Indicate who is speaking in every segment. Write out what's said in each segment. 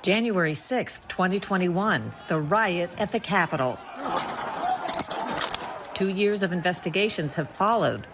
Speaker 1: January 6, 2021, the riot at the Capitol. 2 years of investigations have followed.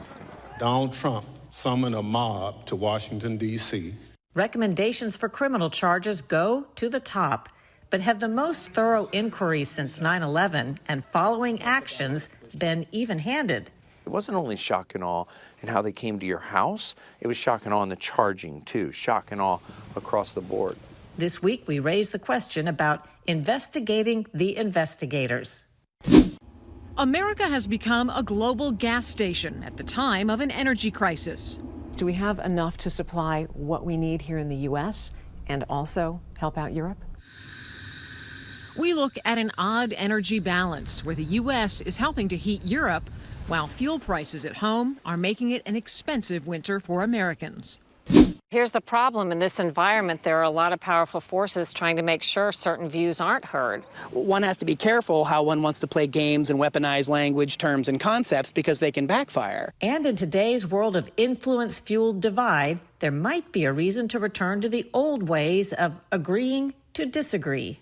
Speaker 2: Donald Trump summoned a mob to Washington, D.C.
Speaker 1: Recommendations for criminal charges go to the top, but have the most thorough inquiries since 9/11 and following actions been even-handed?
Speaker 3: It wasn't only shock and awe in how they came to your house, it was shock and awe in the charging too, shock and awe across the board.
Speaker 1: This week, we raised the question about investigating the investigators.
Speaker 4: America has become a global gas station at the time of an energy crisis.
Speaker 5: Do we have enough to supply what we need here in the U.S. and also help out Europe?
Speaker 4: We look at an odd energy balance where the U.S. is helping to heat Europe, while fuel prices at home are making it an expensive winter for Americans.
Speaker 6: Here's the problem. In this environment, there are a lot of powerful forces trying to make sure certain views aren't heard.
Speaker 7: One has to be careful how one wants to play games and weaponize language, terms, and concepts because they can backfire.
Speaker 1: And in today's world of influence-fueled divide, there might be a reason to return to the old ways of agreeing to disagree.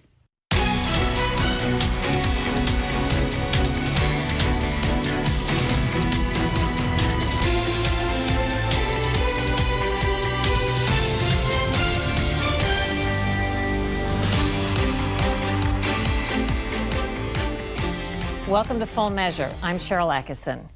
Speaker 6: Welcome to Full Measure. I'm Sharyl Attkisson.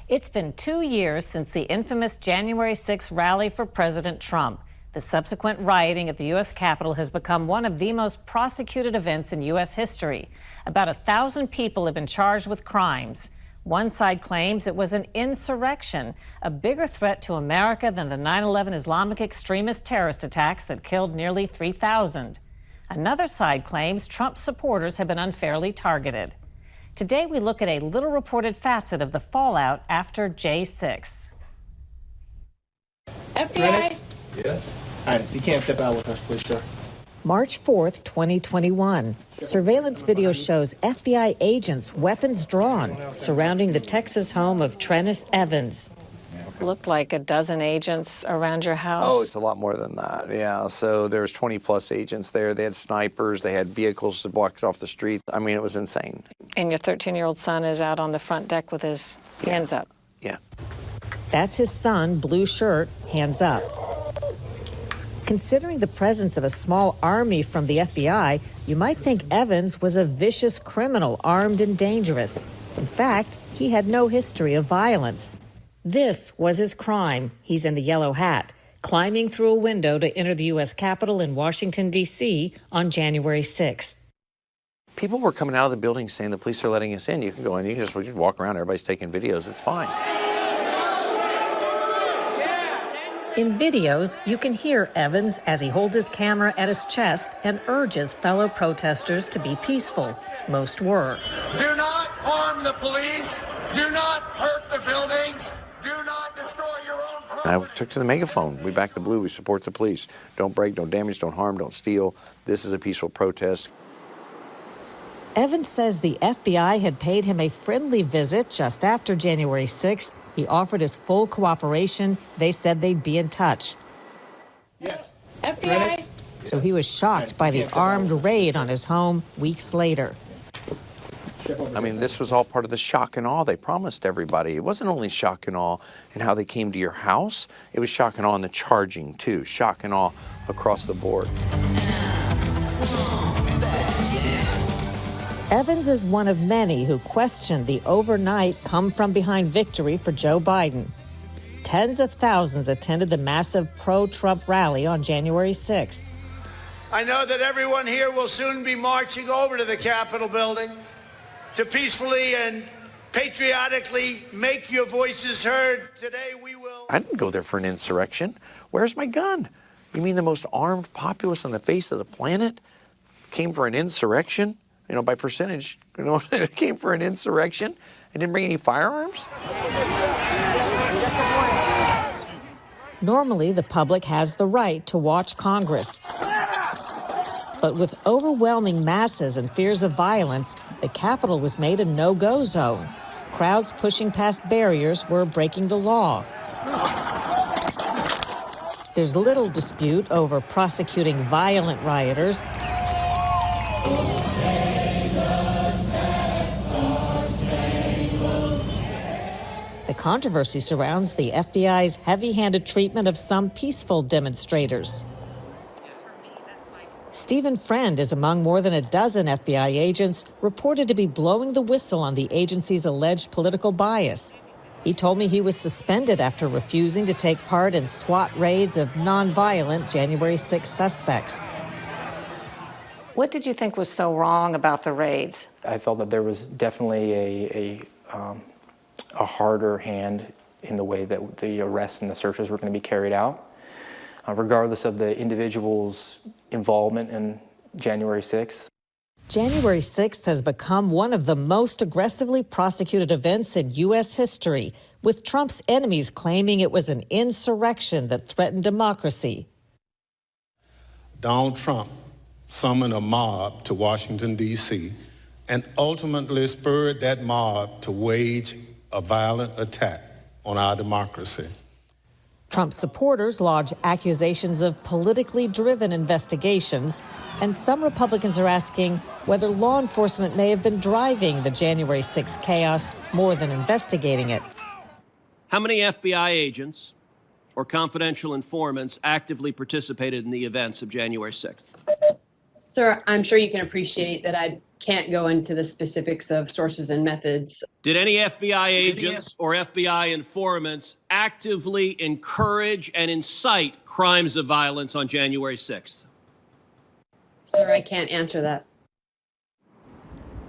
Speaker 6: It's been 2 years since the infamous January 6 rally for President Trump. The subsequent rioting at the U.S. Capitol has become one of the most prosecuted events in U.S. history. About 1,000 people have been charged with crimes. One side claims it was an insurrection, a bigger threat to America than the 9/11 Islamic extremist terrorist attacks that killed nearly 3,000. Another side claims Trump supporters have been unfairly targeted. Today, we look at a little-reported facet of the fallout after J6.
Speaker 8: FBI? Yes. All right, you can't step out with us, please, sir.
Speaker 1: March 4th, 2021. Surveillance video shows FBI agents, weapons drawn, surrounding the Texas home of Trennis Evans.
Speaker 6: Looked like a dozen agents around your house.
Speaker 3: Oh, it's a lot more than that, yeah. So there was 20-plus agents there. They had snipers. They had vehicles that blocked off the street. I mean, it was insane.
Speaker 6: And your 13-year-old son is out on the front deck with his hands up.
Speaker 3: Yeah.
Speaker 1: That's his son, blue shirt, hands up. Considering the presence of a small army from the FBI, you might think Evans was a vicious criminal, armed and dangerous. In fact, he had no history of violence. This was his crime. He's in the yellow hat, climbing through a window to enter the U.S. Capitol in Washington, D.C. on January 6th.
Speaker 3: People were coming out of the building saying the police are letting us in. You can go in, you can just walk around, everybody's taking videos, it's fine.
Speaker 1: In videos, you can hear Evans as he holds his camera at his chest and urges fellow protesters to be peaceful. Most were.
Speaker 9: Do not harm the police. Do not hurt the buildings. Do not destroy your own property.
Speaker 3: I took to the megaphone. We back the blue. We support the police. Don't break, don't damage, don't harm, don't steal. This is a peaceful protest.
Speaker 1: Evans says the FBI had paid him a friendly visit just after January 6th. He offered his full cooperation. They said they'd be in touch.
Speaker 8: Yes.
Speaker 6: FBI?
Speaker 1: So he was shocked by the armed raid on his home weeks later.
Speaker 3: I mean, this was all part of the shock and awe they promised everybody. It wasn't only shock and awe in how they came to your house, it was shock and awe in the charging too, shock and awe across the board.
Speaker 1: Evans is one of many who questioned the overnight come-from-behind victory for Joe Biden. Tens of thousands attended the massive pro-Trump rally on January 6th.
Speaker 9: I know that everyone here will soon be marching over to the Capitol building to peacefully and patriotically make your voices heard. Today we will...
Speaker 3: I didn't go there for an insurrection. Where's my gun? You mean the most armed populace on the face of the planet came for an insurrection? You know, by percentage, you know, it came for an insurrection and didn't bring any firearms?
Speaker 1: Normally, the public has the right to watch Congress. But with overwhelming masses and fears of violence, the Capitol was made a no-go zone. Crowds pushing past barriers were breaking the law. There's little dispute over prosecuting violent rioters. controversy surrounds the FBI's heavy-handed treatment of some peaceful demonstrators. Stephen Friend is among more than a dozen FBI agents reported to be blowing the whistle on the agency's alleged political bias. He told me he was suspended after refusing to take part in SWAT raids of nonviolent January 6 suspects.
Speaker 6: What did you think was so wrong about the raids?
Speaker 10: I felt that there was definitely a harder hand in the way that the arrests and the searches were going to be carried out. Regardless of the individual's involvement in January 6th.
Speaker 1: January 6th has become one of the most aggressively prosecuted events in U.S. history, with Trump's enemies claiming it was an insurrection that threatened democracy.
Speaker 2: Donald Trump summoned a mob to Washington, D.C., and ultimately spurred that mob to wage a violent attack on our democracy.
Speaker 1: Trump supporters lodge accusations of politically driven investigations, and some Republicans are asking whether law enforcement may have been driving the January 6 chaos more than investigating it.
Speaker 11: How many FBI agents or confidential informants actively participated in the events of January 6th?
Speaker 12: Sir, I'm sure you can appreciate that I can't go into the specifics of sources and methods.
Speaker 11: Did any FBI agents or FBI informants actively encourage and incite crimes of violence on January 6th?
Speaker 12: Sir, I can't answer that.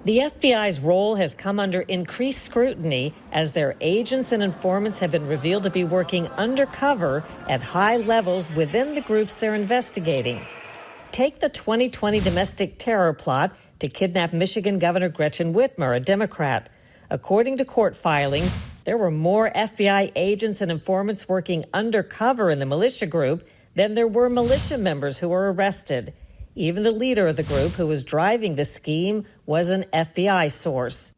Speaker 1: The FBI's role has come under increased scrutiny as their agents and informants have been revealed to be working undercover at high levels within the groups they're investigating. Take the 2020 domestic terror plot to kidnap Michigan Governor Gretchen Whitmer, a Democrat. According to court filings, there were more FBI agents and informants working undercover in the militia group than there were militia members who were arrested. Even the leader of the group who was driving the scheme was an FBI source.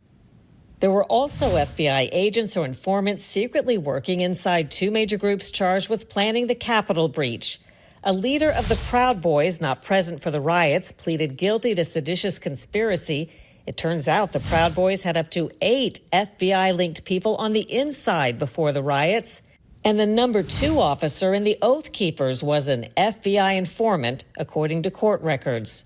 Speaker 1: There were also FBI agents or informants secretly working inside two major groups charged with planning the Capitol breach. A leader of the Proud Boys, not present for the riots, pleaded guilty to seditious conspiracy. It turns out the Proud Boys had up to 8 FBI-linked people on the inside before the riots. And the number 2 officer in the Oath Keepers was an FBI informant, according to court records.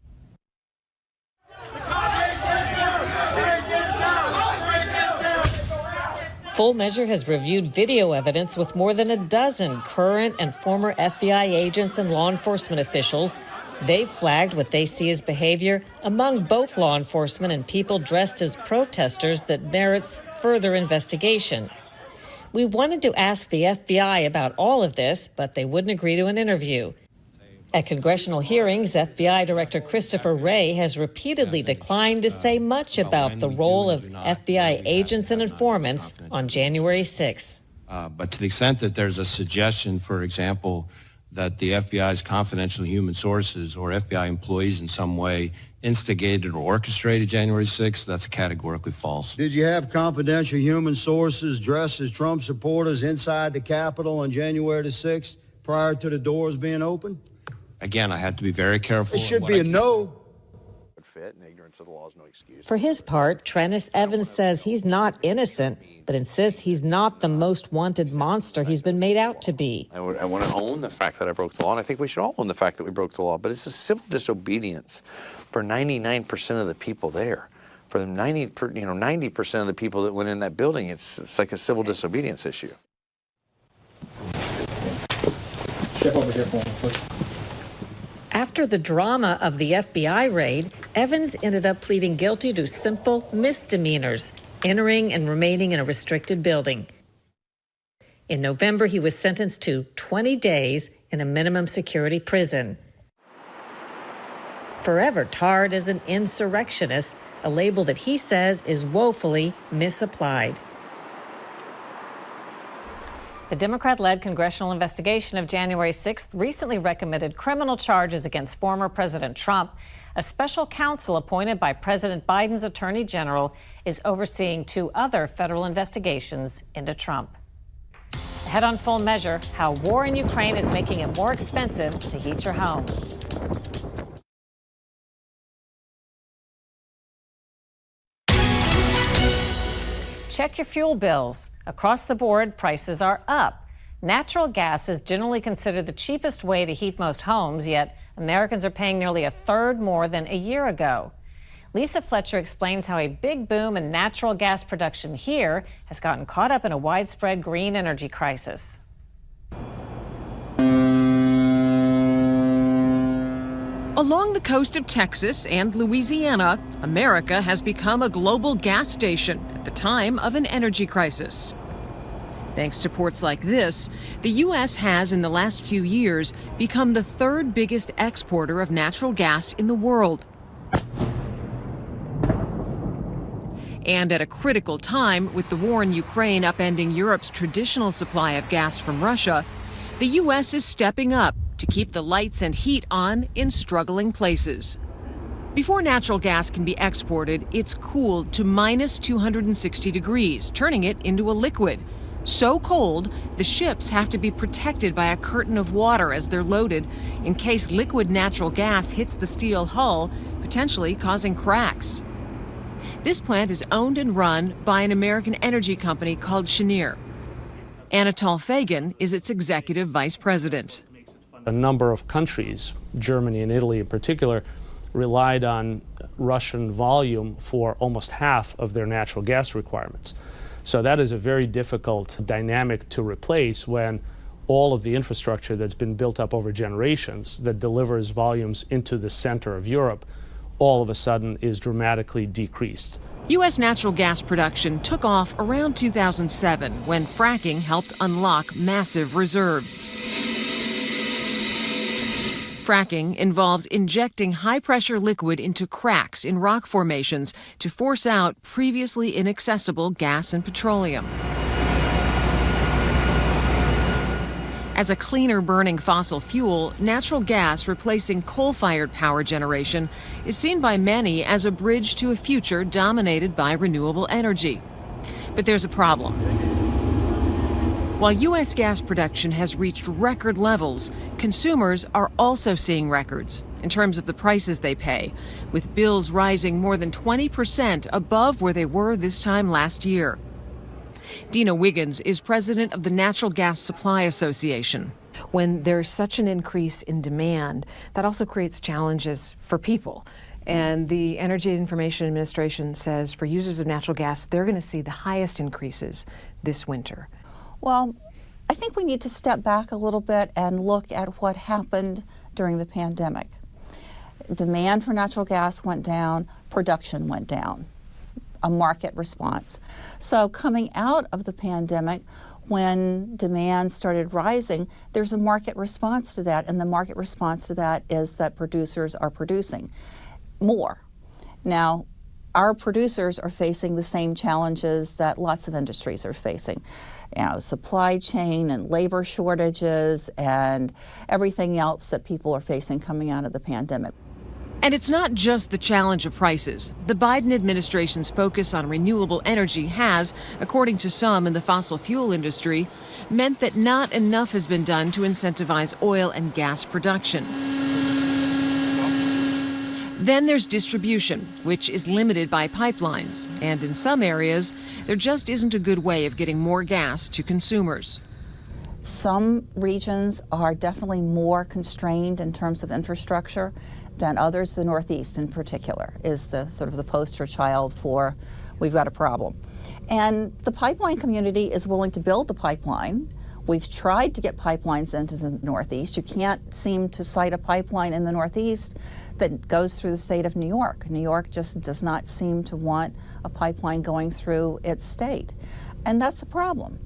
Speaker 1: Full Measure has reviewed video evidence with more than a dozen current and former FBI agents and law enforcement officials. They've flagged what they see as behavior among both law enforcement and people dressed as protesters that merits further investigation. We wanted to ask the FBI about all of this, but they wouldn't agree to an interview. At congressional hearings, FBI Director Christopher Wray has repeatedly declined to say much about the role of FBI agents and informants on January 6th.
Speaker 13: But to the extent that there's a suggestion, for example, that the FBI's confidential human sources or FBI employees in some way instigated or orchestrated January 6th, that's categorically false.
Speaker 14: Did you have confidential human sources dressed as Trump supporters inside the Capitol on January the 6th prior to the doors being opened?
Speaker 13: Again, I had to be very careful.
Speaker 14: It should be a no.
Speaker 1: For his part, Trennis Evans says he's not innocent, but insists he's not the most wanted monster he's been made out to be.
Speaker 3: I want to own the fact that I broke the law, and I think we should all own the fact that we broke the law, but it's a civil disobedience for 99% of the people there. For the 90% of the people that went in that building, it's like a civil disobedience issue.
Speaker 8: Step over here for me, please.
Speaker 1: After the drama of the FBI raid, Evans ended up pleading guilty to simple misdemeanors, entering and remaining in a restricted building. In November, he was sentenced to 20 days in a minimum security prison. Forever tarred as an insurrectionist, a label that he says is woefully misapplied.
Speaker 6: The Democrat-led congressional investigation of January 6th recently recommended criminal charges against former President Trump. A special counsel appointed by President Biden's Attorney General is overseeing 2 other federal investigations into Trump. Ahead on Full Measure, how war in Ukraine is making it more expensive to heat your home. Check your fuel bills. Across the board, prices are up. Natural gas is generally considered the cheapest way to heat most homes, yet Americans are paying nearly a third more than a year ago. Lisa Fletcher explains how a big boom in natural gas production here has gotten caught up in a widespread green energy crisis.
Speaker 4: Along the coast of Texas and Louisiana, America has become a global gas station at the time of an energy crisis. Thanks to ports like this, the U.S. has, in the last few years, become the third biggest exporter of natural gas in the world. And at a critical time, with the war in Ukraine upending Europe's traditional supply of gas from Russia, the U.S. is stepping up to keep the lights and heat on in struggling places. Before natural gas can be exported, it's cooled to minus 260 degrees, turning it into a liquid. So cold, the ships have to be protected by a curtain of water as they're loaded in case liquid natural gas hits the steel hull, potentially causing cracks. This plant is owned and run by an American energy company called Cheniere. Anatol Fagan is its executive vice president.
Speaker 15: A number of countries, Germany and Italy in particular, relied on Russian volume for almost half of their natural gas requirements. So that is a very difficult dynamic to replace when all of the infrastructure that's been built up over generations that delivers volumes into the center of Europe all of a sudden is dramatically decreased.
Speaker 4: U.S. natural gas production took off around 2007 when fracking helped unlock massive reserves. Fracking involves injecting high-pressure liquid into cracks in rock formations to force out previously inaccessible gas and petroleum. As a cleaner-burning fossil fuel, natural gas replacing coal-fired power generation is seen by many as a bridge to a future dominated by renewable energy. But there's a problem. While U.S. gas production has reached record levels, consumers are also seeing records in terms of the prices they pay, with bills rising more than 20% above where they were this time last year. Dina Wiggins is president of the Natural Gas Supply Association.
Speaker 5: When there's such an increase in demand, that also creates challenges for people. And the Energy Information Administration says for users of natural gas, they're going to see the highest increases this winter.
Speaker 16: Well, I think we need to step back a little bit and look at what happened during the pandemic. Demand for natural gas went down, production went down, a market response. So coming out of the pandemic, when demand started rising, there's a market response to that, and the market response to that is that producers are producing more. Now, our producers are facing the same challenges that lots of industries are facing. You know, supply chain and labor shortages and everything else that people are facing coming out of the pandemic.
Speaker 4: And it's not just the challenge of prices. The Biden administration's focus on renewable energy has, according to some in the fossil fuel industry, meant that not enough has been done to incentivize oil and gas production. Then there's distribution, which is limited by pipelines. And in some areas, there just isn't a good way of getting more gas to consumers.
Speaker 16: Some regions are definitely more constrained in terms of infrastructure than others. The Northeast in particular is the sort of the poster child for we've got a problem. And the pipeline community is willing to build the pipeline. We've tried to get pipelines into the Northeast. You can't seem to cite a pipeline in the Northeast that goes through the state of New York. New York just does not seem to want a pipeline going through its state. And that's a problem.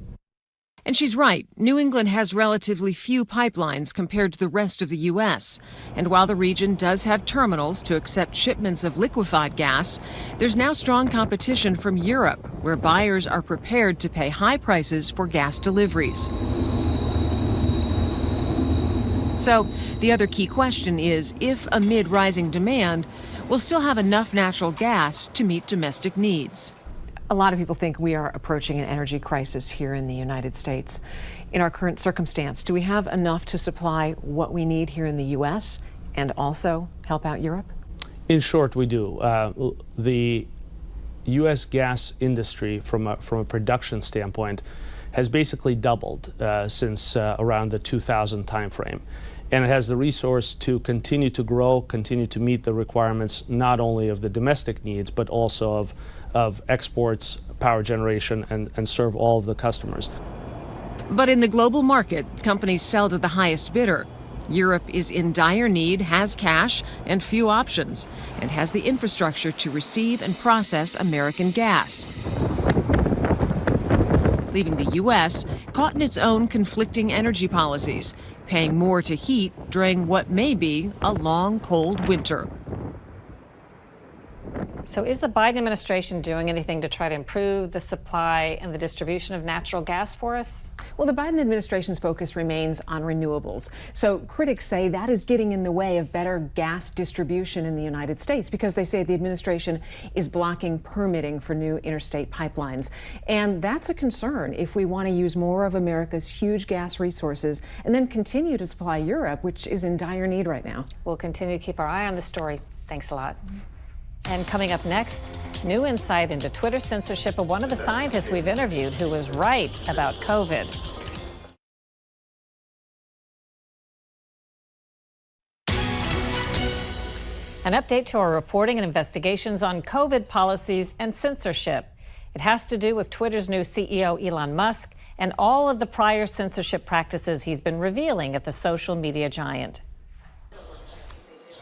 Speaker 4: And she's right. New England has relatively few pipelines compared to the rest of the U.S. And while the region does have terminals to accept shipments of liquefied gas, there's now strong competition from Europe, where buyers are prepared to pay high prices for gas deliveries. So the other key question is if, amid rising demand, we'll still have enough natural gas to meet domestic needs.
Speaker 5: A lot of people think we are approaching an energy crisis here in the United States. In our current circumstance, do we have enough to supply what we need here in the U.S. and also help out Europe?
Speaker 15: In short, we do. The U.S. gas industry, from a production standpoint, has basically doubled since around the 2000 timeframe. And it has the resource to continue to grow, continue to meet the requirements not only of the domestic needs, but also of exports, power generation, and serve all of the customers.
Speaker 4: But in the global market, companies sell to the highest bidder. Europe is in dire need, has cash and few options, and has the infrastructure to receive and process American gas. Leaving the U.S. caught in its own conflicting energy policies, paying more to heat during what may be a long, cold winter.
Speaker 6: So is the Biden administration doing anything to try to improve the supply and the distribution of natural gas for us?
Speaker 5: Well, the Biden administration's focus remains on renewables. So critics say that is getting in the way of better gas distribution in the United States because they say the administration is blocking permitting for new interstate pipelines. And that's a concern if we want to use more of America's huge gas resources and then continue to supply Europe, which is in dire need right now.
Speaker 6: We'll continue to keep our eye on the story. Thanks a lot. And coming up next, new insight into Twitter censorship of one of the scientists we've interviewed who was right about COVID. An update to our reporting and investigations on COVID policies and censorship. It has to do with Twitter's new CEO, Elon Musk, and all of the prior censorship practices he's been revealing at the social media giant.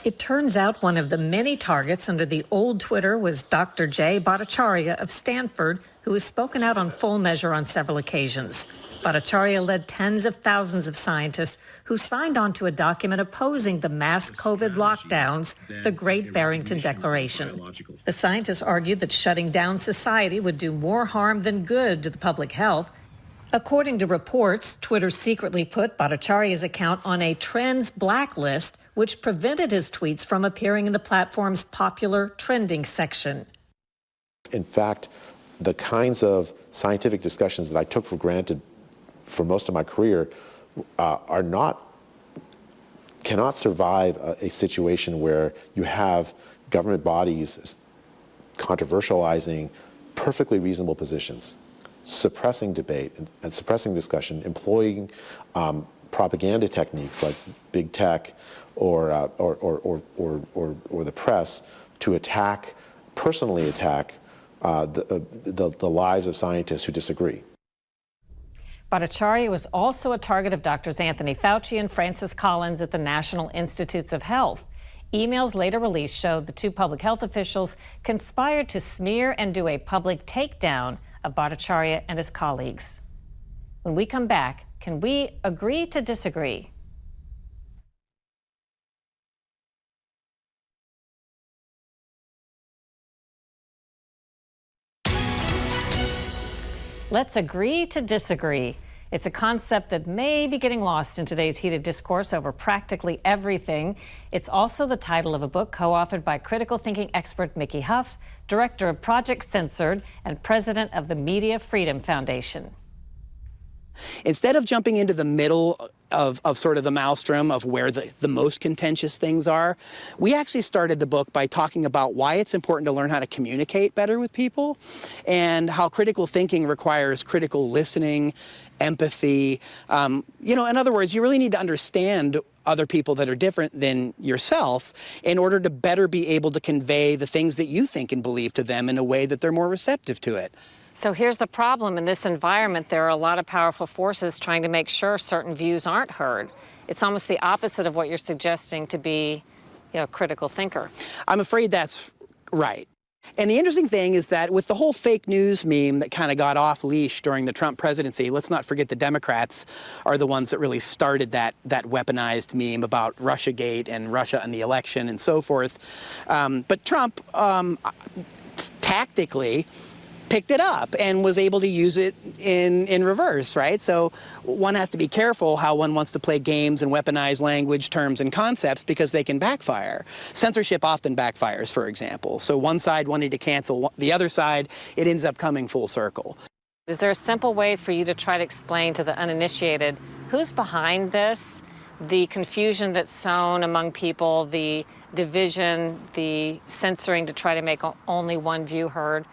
Speaker 1: It turns out one of the many targets under the old Twitter was Dr. Jay Bhattacharya of Stanford, who has spoken out on full measure on several occasions. Bhattacharya led tens of thousands of scientists who signed on to a document opposing the mass COVID lockdowns, the Great Barrington Declaration. The scientists argued that shutting down society would do more harm than good to the public health. According to reports, Twitter secretly put Bhattacharya's account on a trends blacklist, which prevented his tweets from appearing in the platform's popular trending section.
Speaker 17: In fact, the kinds of scientific discussions that I took for granted for most of my career cannot survive a situation where you have government bodies controversializing perfectly reasonable positions, suppressing debate and suppressing discussion, employing propaganda techniques like big tech or the press to personally attack the lives of scientists who disagree.
Speaker 6: Bhattacharya was also a target of Drs. Anthony Fauci and Francis Collins at the National Institutes of Health. Emails later released showed the two public health officials conspired to smear and do a public takedown of Bhattacharya and his colleagues. When we come back, can we agree to disagree? Let's agree to disagree. It's a concept that may be getting lost in today's heated discourse over practically everything. It's also the title of a book co-authored by critical thinking expert Mickey Huff, director of Project Censored, and president of the Media Freedom Foundation.
Speaker 7: Instead of jumping into the middle of sort of the maelstrom of where the most contentious things are, we actually started the book by talking about why it's important to learn how to communicate better with people and how critical thinking requires critical listening, empathy. In other words, you really need to understand other people that are different than yourself in order to better be able to convey the things that you think and believe to them in a way that they're more receptive to it.
Speaker 6: So here's the problem. In this environment, there are a lot of powerful forces trying to make sure certain views aren't heard. It's almost the opposite of what you're suggesting to be, a critical thinker.
Speaker 7: I'm afraid that's right. And the interesting thing is that with the whole fake news meme that kind of got off leash during the Trump presidency, let's not forget the Democrats are the ones that really started that weaponized meme about Russiagate and Russia and the election and so forth. But Trump tactically picked it up and was able to use it in reverse, right? So one has to be careful how one wants to play games and weaponize language, terms, and concepts because they can backfire. Censorship often backfires, for example. So one side wanting to cancel the other side, it ends up coming full circle.
Speaker 6: Is there a simple way for you to try to explain to the uninitiated who's behind this, the confusion that's sown among people, the division, the censoring to try to make only one view heard?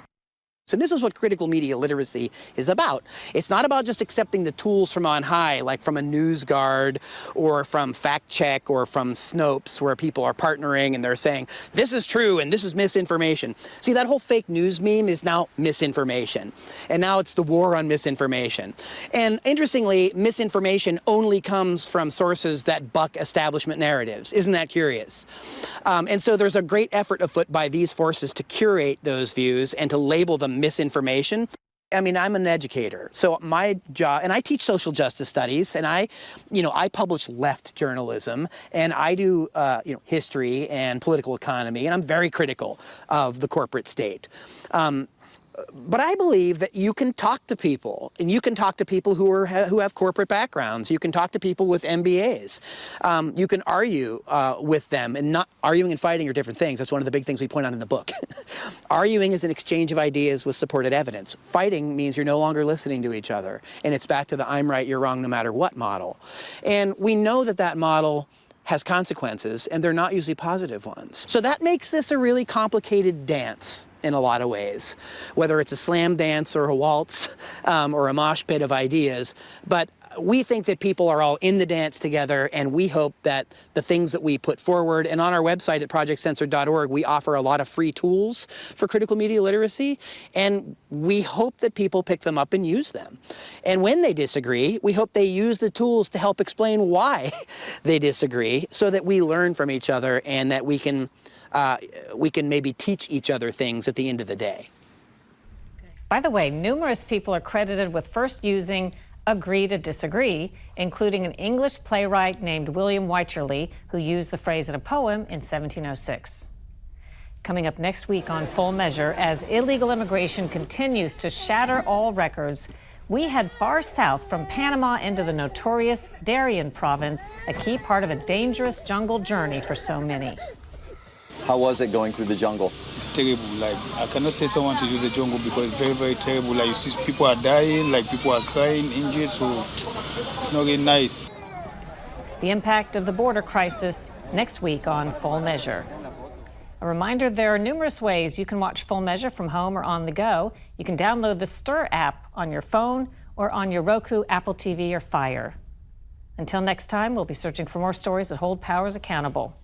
Speaker 7: And this is what critical media literacy is about. It's not about just accepting the tools from on high, like from a NewsGuard or from Fact Check or from Snopes, where people are partnering and they're saying, this is true and this is misinformation. See, that whole fake news meme is now misinformation. And now it's the war on misinformation. And interestingly, misinformation only comes from sources that buck establishment narratives. Isn't that curious? And so there's a great effort afoot by these forces to curate those views and to label them misinformation. I mean, I'm an educator, so my job, and I teach social justice studies, and I publish left journalism, and I do, history and political economy, and I'm very critical of the corporate state. But I believe that you can talk to people, and you can talk to people who have corporate backgrounds. You can talk to people with MBAs. You can argue with them, and not arguing and fighting are different things. That's one of the big things we point out in the book. Arguing is an exchange of ideas with supported evidence. Fighting means you're no longer listening to each other, and it's back to the I'm right, you're wrong, no matter what model. And we know that that model has consequences, and they're not usually positive ones. So that makes this a really complicated dance in a lot of ways, whether it's a slam dance or a waltz or a mosh pit of ideas. But we think that people are all in the dance together, and we hope that the things that we put forward, and on our website at projectcensored.org, we offer a lot of free tools for critical media literacy, and we hope that people pick them up and use them. And when they disagree, we hope they use the tools to help explain why they disagree, so that we learn from each other and that we can maybe teach each other things at the end of the day.
Speaker 6: By the way, numerous people are credited with first using agree to disagree, including an English playwright named William Wycherley, who used the phrase in a poem in 1706. Coming up next week on Full Measure, as illegal immigration continues to shatter all records, we head far south from Panama into the notorious Darien province, a key part of a dangerous jungle journey for so many.
Speaker 18: How was it going through the jungle?
Speaker 19: It's terrible. Like, I cannot say someone to use the jungle because it's very, very terrible. Like, you see people are dying, like people are crying, injured, so it's not really nice.
Speaker 6: The impact of the border crisis next week on Full Measure. A reminder, there are numerous ways you can watch Full Measure from home or on the go. You can download the Stir app on your phone or on your Roku, Apple TV, or Fire. Until next time, we'll be searching for more stories that hold powers accountable.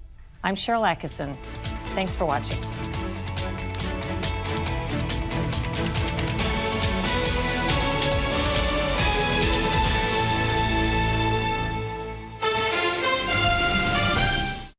Speaker 6: I'm Sharyl Attkisson. Thanks for watching.